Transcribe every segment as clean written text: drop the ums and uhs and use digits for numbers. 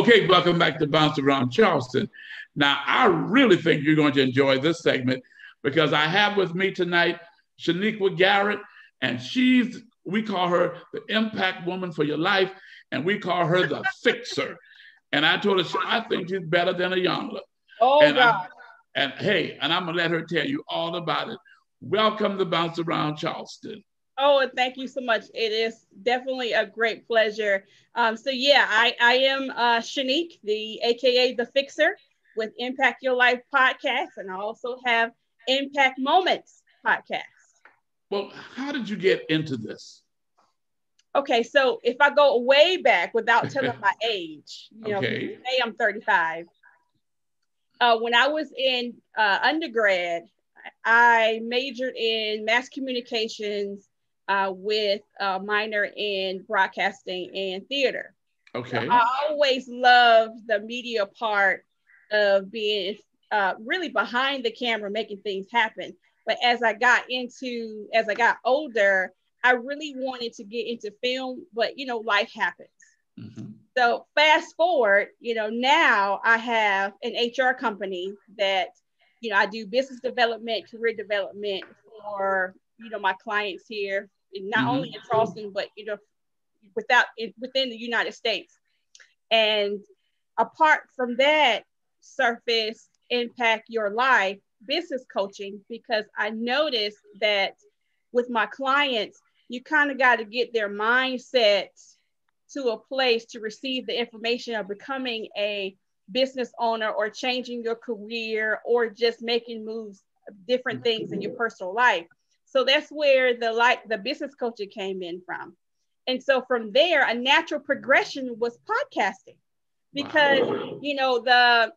Okay, welcome back to Bounce Around Charleston. Now, I really think you're going to enjoy this segment because I have with me tonight Shenique Garrett, and we call her the impact woman for your life, and we call her the fixer. And I told her, I think she's better than a Yonla. Oh, God. And I'm going to let her tell you all about it. Welcome to Bounce Around Charleston. Oh, and thank you so much. It is definitely a great pleasure. I am Shenique, AKA the Fixer, with Impact Your Life podcast, and I also have Impact Moments podcast. Well, how did you get into this? Okay, so if I go way back without telling my age, okay. Today I'm 35. When I was in undergrad, I majored in mass communications with a minor in broadcasting and theater. Okay. So I always loved the media part of being really behind the camera, making things happen. But as I got older, I really wanted to get into film, but life happens. Mm-hmm. So fast forward, now I have an HR company that, I do business development, career development for, my clients here, not only in Charleston, but, within the United States. And apart from that, surface Impact Your Life business coaching, because I noticed that with my clients, you kind of got to get their mindset to a place to receive the information of becoming a business owner or changing your career or just making moves, different things in your personal life. So that's where the business coaching came in from. And so from there, a natural progression was podcasting, because, the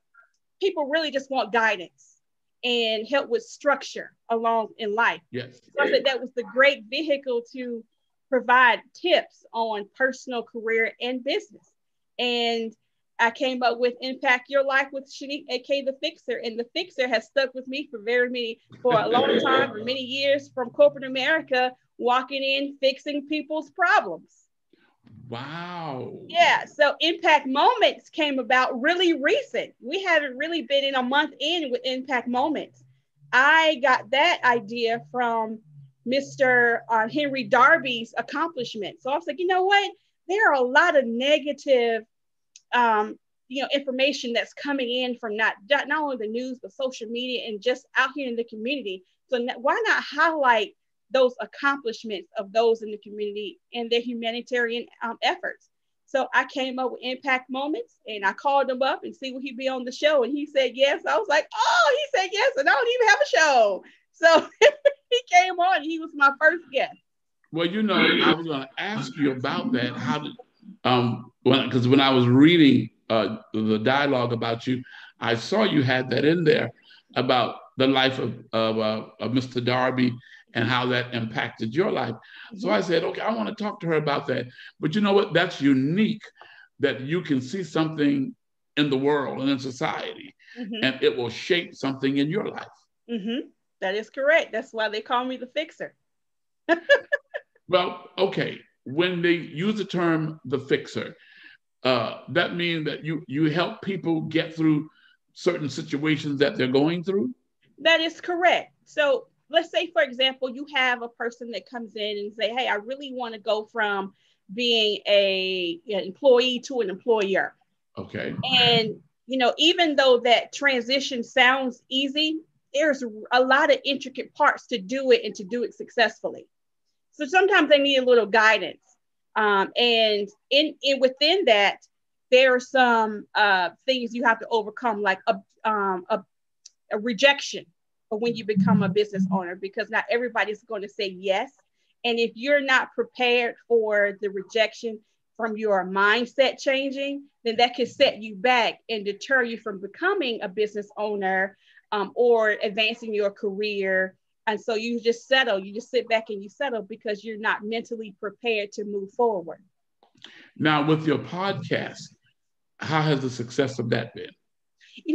people really just want guidance and help with structure along in life. Yes. So I said that was the great vehicle to provide tips on personal, career, and business. And I came up with Impact Your Life with Shenique, aka the Fixer. And the Fixer has stuck with me for a long time, for many years, from corporate America, walking in, fixing people's problems. Wow. Yeah. So Impact Moments came about really recent. We haven't really been in a month in with Impact Moments. I got that idea from Mr. Henry Darby's accomplishment. So I was like, you know what? There are a lot of negative, information that's coming in from not only the news, but social media and just out here in the community. So why not highlight those accomplishments of those in the community and their humanitarian efforts? So I came up with Impact Moments, and I called him up and see would he be on the show, and he said yes. I was like, oh, he said yes, and I don't even have a show. So he came on. He was my first guest. Well, I was going to ask you about that. How did because when I was reading the dialogue about you, I saw you had that in there about the life of Mr. Darby and how that impacted your life. Mm-hmm. So I said, okay, I want to talk to her about that. But you know what? That's unique that you can see something in the world and in society, and it will shape something in your life. Mm-hmm. That is correct. That's why they call me the Fixer. Well, okay. When they use the term the Fixer, that means that you help people get through certain situations that they're going through? That is correct. So let's say, for example, you have a person that comes in and say, hey, I really want to go from being an employee to an employer. Okay. And, even though that transition sounds easy, there's a lot of intricate parts to do it and to do it successfully. So sometimes they need a little guidance. And within that, there are some things you have to overcome, like a rejection when you become a business owner, because not everybody's going to say yes. And if you're not prepared for the rejection from your mindset changing, then that could set you back and deter you from becoming a business owner or advancing your career. And so you just sit back and you settle because you're not mentally prepared to move forward. Now, with your podcast, how has the success of that been?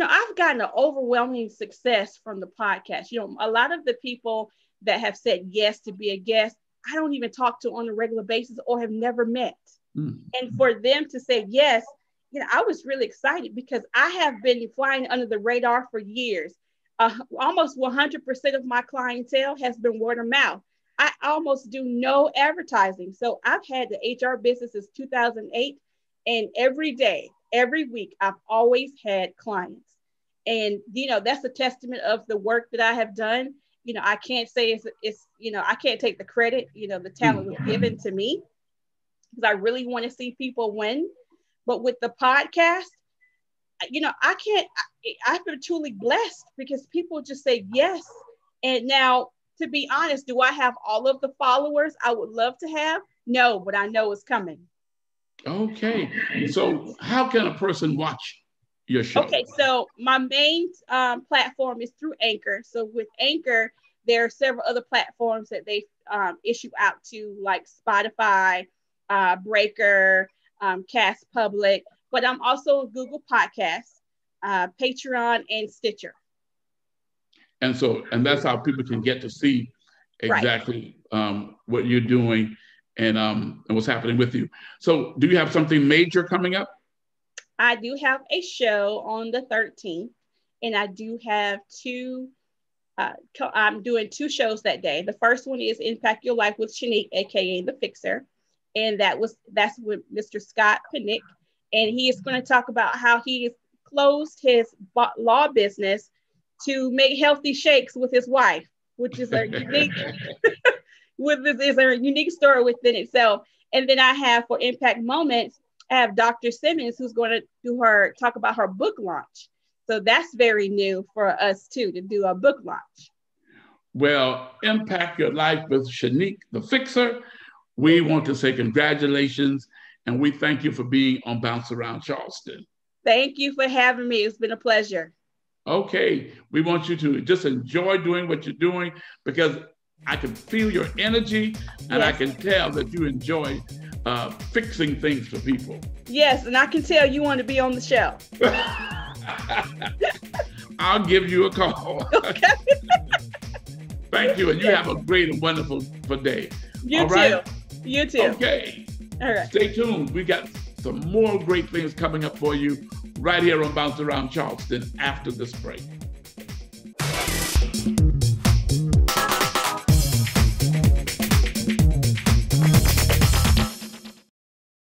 I've gotten an overwhelming success from the podcast. A lot of the people that have said yes to be a guest, I don't even talk to on a regular basis or have never met. Mm-hmm. And for them to say yes, I was really excited because I have been flying under the radar for years. Almost 100% of my clientele has been word of mouth. I almost do no advertising. So I've had the HR business since 2008, and every day, every week, I've always had clients. And, that's a testament of the work that I have done. I can't say it's I can't take the credit. The talent was given to me because I really want to see people win. But with the podcast, I've been truly blessed because people just say yes. And now, to be honest, do I have all of the followers I would love to have? No, but I know it's coming. Okay. So how can a person watch your show? Okay, so my main platform is through Anchor. So with Anchor, there are several other platforms that they issue out to, like Spotify, Breaker, Cast Public, but I'm also on Google Podcasts, Patreon, and Stitcher. And that's how people can get to see exactly what you're doing and what's happening with you. So do you have something major coming up? I do have a show on the 13th, and I do have I'm doing 2 shows that day. The first one is Impact Your Life with Shenique, aka The Fixer. And that's with Mr. Scott Penick. And he is going to talk about how he has closed his law business to make healthy shakes with his wife, which is a unique unique story within itself. And then I have, for Impact Moments, I have Dr. Simmons, who's going to talk about her book launch. So that's very new for us too, to do a book launch. Well, Impact Your Life with Shenique, The Fixer. We want to say congratulations, and we thank you for being on Bounce Around Charleston. Thank you for having me. It's been a pleasure. Okay, we want you to just enjoy doing what you're doing, because I can feel your energy, and I can tell that you enjoy fixing things for people. Yes, and I can tell you want to be on the show. I'll give you a call. Okay. Thank you, and you have a great and wonderful day. You too. You too. Okay. All right. Stay tuned. We got some more great things coming up for you right here on Bounce Around Charleston after this break.